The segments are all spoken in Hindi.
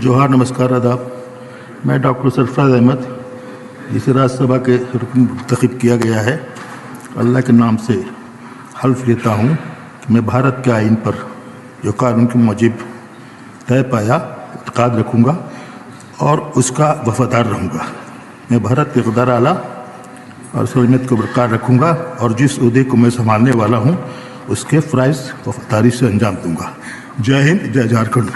जोहार, नमस्कार, आदाब। मैं डॉक्टर सरफराज अहमद, जिसे राज्यसभा के रुकन मुंतखब किया गया है, अल्लाह के नाम से हल्फ लेता हूँ कि मैं भारत के आइन पर जो कानून के मुताबिक तय पाया इत्क़ाद रखूँगा और उसका वफादार रहूँगा। मैं भारत के इक़्तिदार आला और सलामत को बरकरार रखूँगा और जिस ओहदे को मैं संभालने वाला हूँ उसके फ़राइज़ वफादारी से अंजाम दूँगा। जय हिंद, जय झारखंड।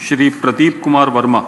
श्री प्रदीप कुमार वर्मा।